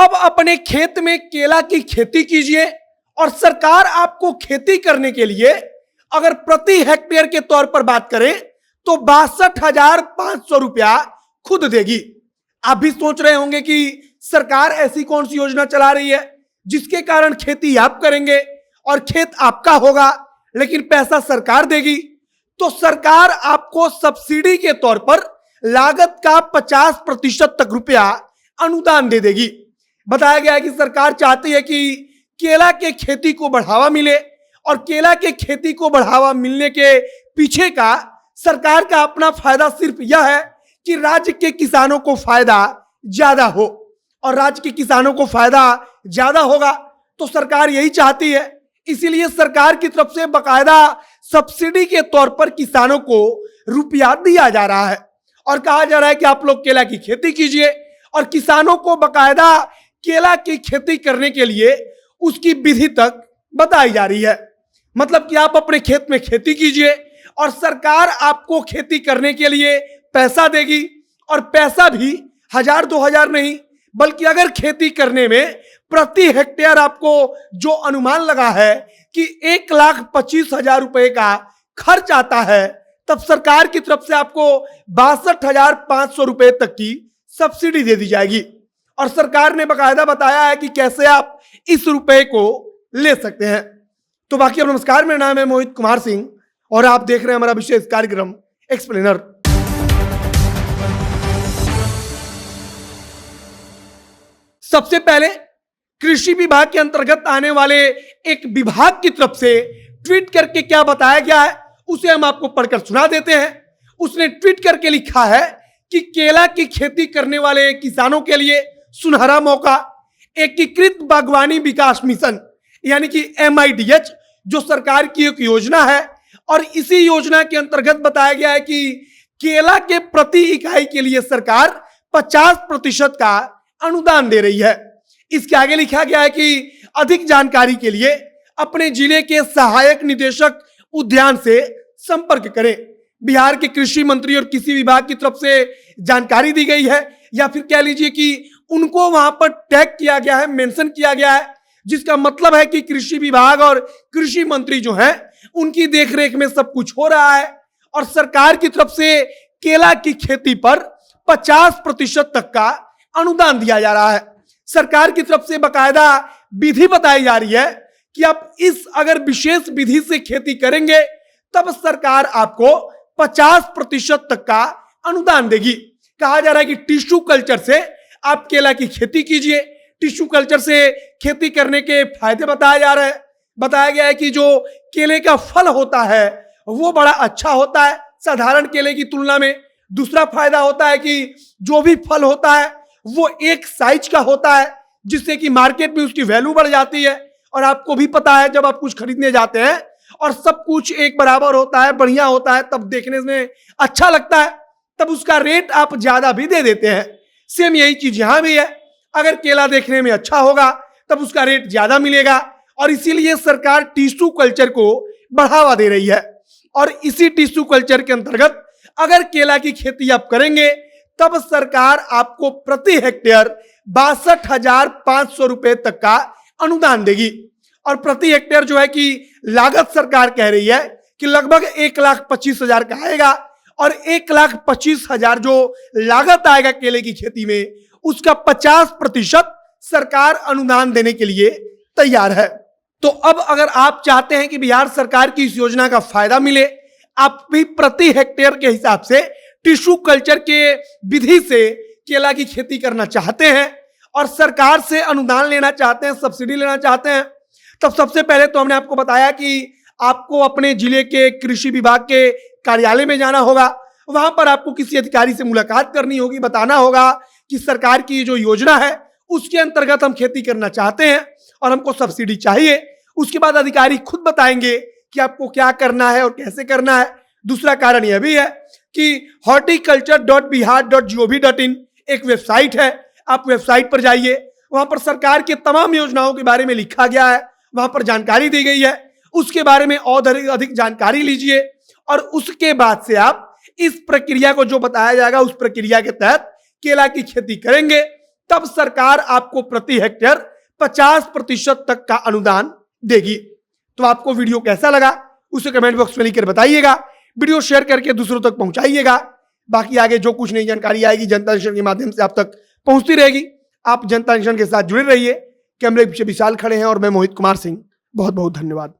अब अपने खेत में केला की खेती कीजिए और सरकार आपको खेती करने के लिए अगर प्रति हेक्टेयर के तौर पर बात करें तो 62,500 रुपया खुद देगी। आप भी सोच रहे होंगे कि सरकार ऐसी कौन सी योजना चला रही है जिसके कारण खेती आप करेंगे और खेत आपका होगा, लेकिन पैसा सरकार देगी। तो सरकार आपको सब्सिडी के तौर पर लागत का 50% तक रुपया अनुदान दे देगी। बताया गया है कि सरकार चाहती है कि केला के खेती को बढ़ावा मिले और केला के खेती को बढ़ावा मिलने के पीछे का सरकार का अपना फायदा सिर्फ यह है कि राज्य के किसानों को फायदा ज्यादा हो, और राज्य के किसानों को फायदा ज्यादा होगा तो सरकार यही चाहती है। इसीलिए सरकार की तरफ से बकायदा सब्सिडी के तौर पर किसानों को रुपया दिया जा रहा है और कहा जा रहा है कि आप लोग केला की खेती कीजिए, और किसानों को बकायदा केला की खेती करने के लिए उसकी विधि तक बताई जा रही है। मतलब कि आप अपने खेत में खेती कीजिए और सरकार आपको खेती करने के लिए पैसा देगी, और पैसा भी 1,000-2,000 नहीं, बल्कि अगर खेती करने में प्रति हेक्टेयर आपको जो अनुमान लगा है कि 1,25,000 रुपए का खर्च आता है, तब सरकार की तरफ से आपको 62,500 रुपए तक की सब्सिडी दे दी जाएगी। और सरकार ने बकायदा बताया है कि कैसे आप इस रुपए को ले सकते हैं। तो बाकी अब नमस्कार, मेरा नाम है मोहित कुमार सिंह और आप देख रहे हैं हमारा विशेष कार्यक्रम एक्सप्लेनर। सबसे पहले कृषि विभाग के अंतर्गत आने वाले एक विभाग की तरफ से ट्वीट करके क्या बताया गया है उसे हम आपको पढ़कर सुना देते हैं। उसने ट्वीट करके लिखा है कि केला की खेती करने वाले किसानों के लिए सुनहरा मौका। एकीकृत बागवानी विकास मिशन यानी कि MIDH जो सरकार की एक योजना है, और इसी योजना के अंतर्गत बताया गया है कि केला के प्रति इकाई के लिए सरकार 50% का अनुदान दे रही है। इसके आगे लिखा गया है कि अधिक जानकारी के लिए अपने जिले के सहायक निदेशक उद्यान से संपर्क करें। बिहार के कृषि मंत्री और कृषि विभाग की तरफ से जानकारी दी गई है, या फिर कह लीजिए कि उनको वहां पर टैग किया गया है, मेंशन किया गया है, जिसका मतलब है कि कृषि विभाग और कृषि मंत्री जो हैं उनकी देखरेख में सब कुछ हो रहा है, और सरकार की तरफ से केला की खेती पर 50% तक का अनुदान दिया जा रहा है। सरकार की तरफ से बकायदा विधि बताई जा रही है कि आप इस अगर विशेष विधि से खेती करेंगे तब सरकार आपको 50% तक का अनुदान देगी। कहा जा रहा है कि टिश्यू कल्चर से आप केला की खेती कीजिए। टिश्यू कल्चर से खेती करने के फायदे बताए जा रहे हैं। बताया गया है कि जो केले का फल होता है वो बड़ा अच्छा होता है साधारण केले की तुलना में। दूसरा फायदा होता है कि जो भी फल होता है वो एक साइज का होता है, जिससे कि मार्केट में उसकी वैल्यू बढ़ जाती है। और आपको भी पता है जब आप कुछ खरीदने जाते हैं और सब कुछ एक बराबर होता है, बढ़िया होता है, तब देखने में अच्छा लगता है, तब उसका रेट आप ज्यादा भी दे देते हैं। सेम यही चीज यहां भी है। अगर केला देखने में अच्छा होगा तब उसका रेट ज्यादा मिलेगा, और इसीलिए सरकार टिश्यू कल्चर को बढ़ावा दे रही है। और इसी टिश्यू कल्चर के अंतर्गत अगर केला की खेती आप करेंगे तब सरकार आपको प्रति हेक्टेयर 62,500 रुपए तक का अनुदान देगी। और प्रति हेक्टेयर जो है कि लागत सरकार कह रही है कि लगभग 1,25,000 का आएगा, और 1,25,000 जो लागत आएगा केले की खेती में उसका 50% सरकार अनुदान देने के लिए तैयार है। तो अब अगर आप चाहते हैं कि बिहार सरकार की इस योजना का फायदा मिले, आप भी प्रति हेक्टेयर के हिसाब से टिश्यू कल्चर के विधि से केला की खेती करना चाहते हैं और सरकार से अनुदान लेना चाहते हैं, सब्सिडी लेना चाहते हैं, तब सबसे पहले तो हमने आपको बताया कि आपको अपने जिले के कृषि विभाग के कार्यालय में जाना होगा। वहां पर आपको किसी अधिकारी से मुलाकात करनी होगी, बताना होगा कि सरकार की जो योजना है उसके अंतर्गत हम खेती करना चाहते हैं और हमको सब्सिडी चाहिए। उसके बाद अधिकारी खुद बताएंगे कि आपको क्या करना है और कैसे करना है। दूसरा कारण यह भी है कि horticulture.bihar.gov.in एक वेबसाइट है। आप वेबसाइट पर जाइए, वहां पर सरकार के तमाम योजनाओं के बारे में लिखा गया है, वहां पर जानकारी दी गई है। उसके बारे में और अधिक जानकारी लीजिए, और उसके बाद से आप इस प्रक्रिया को जो बताया जाएगा उस प्रक्रिया के तहत केला की खेती करेंगे तब सरकार आपको प्रति हेक्टेयर 50% तक का अनुदान देगी। तो आपको वीडियो कैसा लगा उसे कमेंट बॉक्स में लिखकर बताइएगा। वीडियो शेयर करके दूसरों तक पहुंचाइएगा। बाकी आगे जो कुछ नई जानकारी आएगी जनता जंक्शन के माध्यम से आप तक पहुंचती रहेगी। आप जनता जंक्शन के साथ जुड़े रहिए। कैमरे पीछे विशाल खड़े हैं और मैं मोहित कुमार सिंह। बहुत बहुत धन्यवाद।